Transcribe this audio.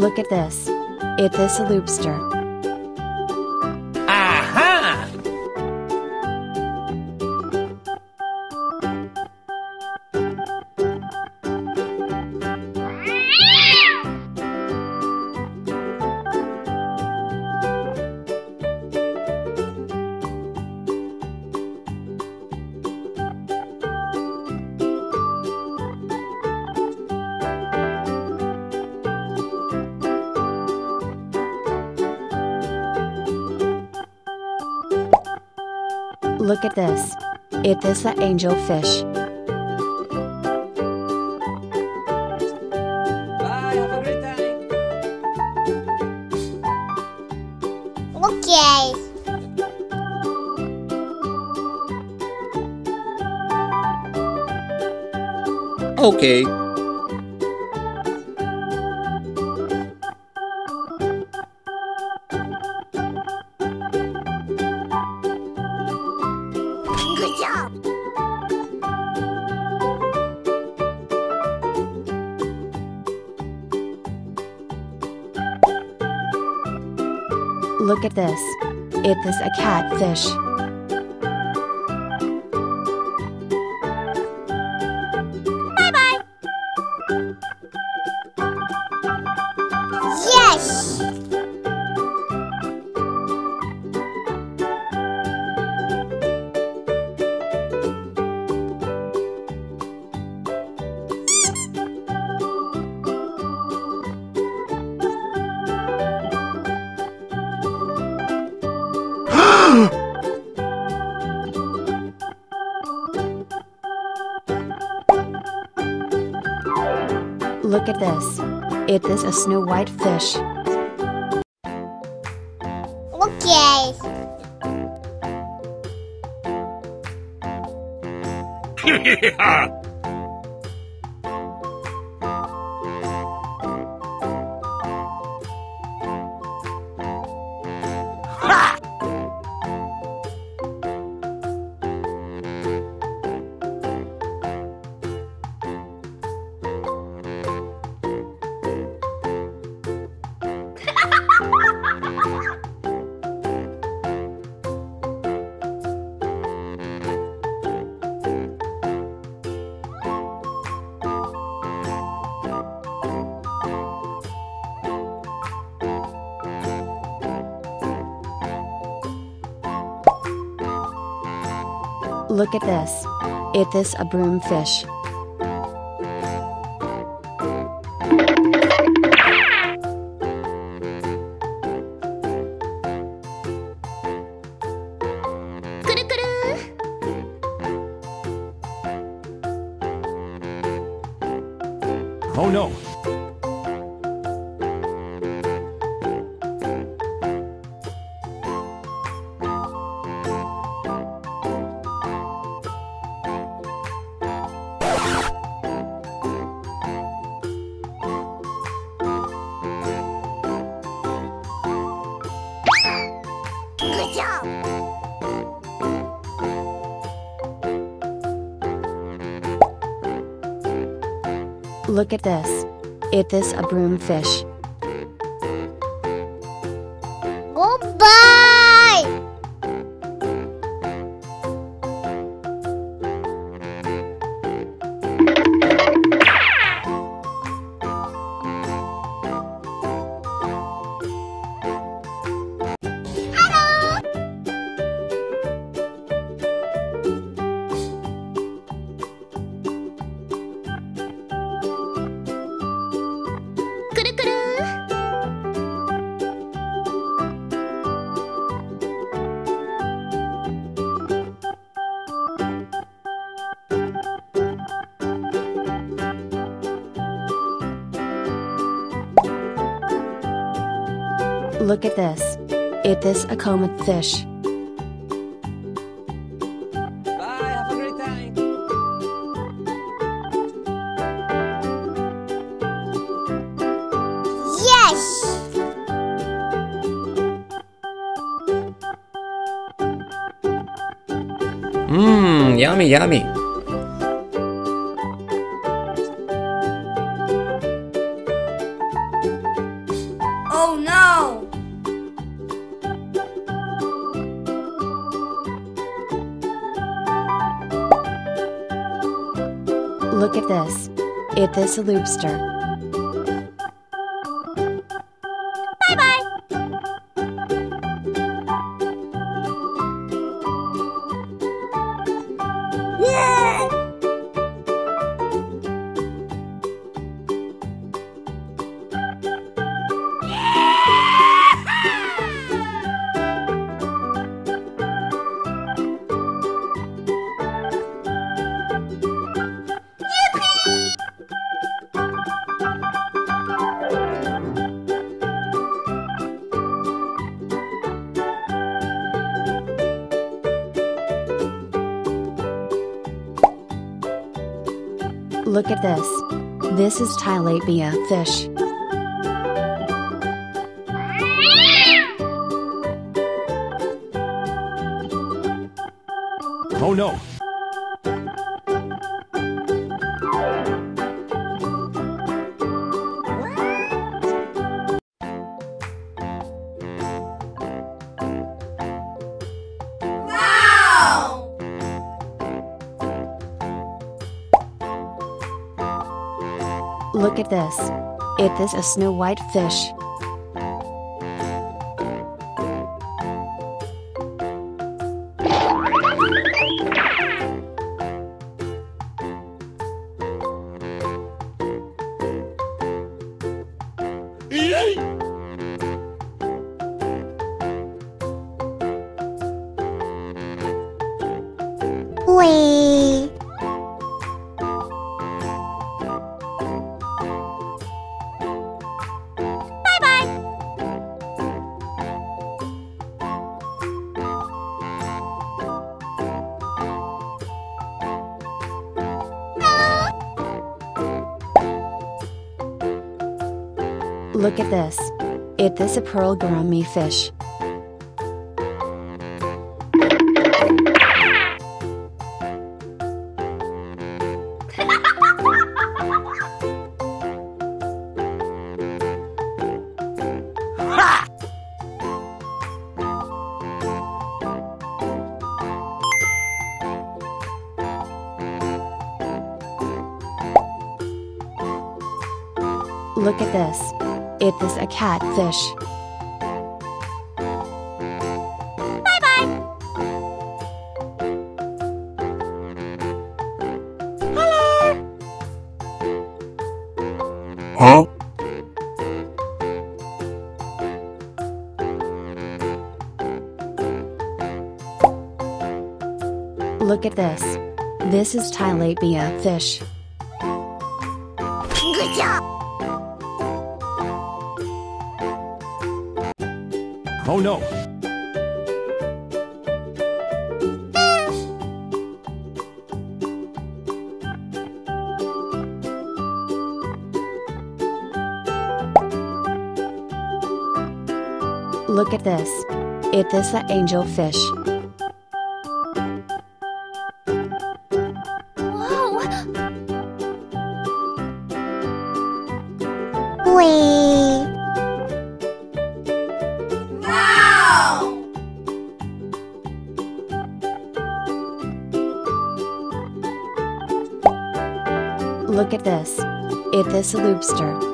Look at this. It is a lobster. Aha! Look at this. It is the angelfish. Bye, have a great time. Okay. Okay. Good job. Look at this. It is a catfish. Bye-bye. Yes. Look at this. It is a snow white fish. Okay. Look at this. It is a broomfish. Oh no! Good job. Look at this. It is a broomfish. Goodbye. Look at this. It is a comet fish. Bye, have a great time. Yes. Mmm, yummy, yummy. Look at this. It is a lobster. Look at this. This is tilapia fish. Oh no! Look at this. It is a snow white fish. Wee. Look at this. It is a pearl gourami fish. Look at this. It is a catfish. Huh? Look at this. This is tilapia fish. Good job. Oh no! Look at this. It is the angelfish. Wee. Look at this. It is a lobster.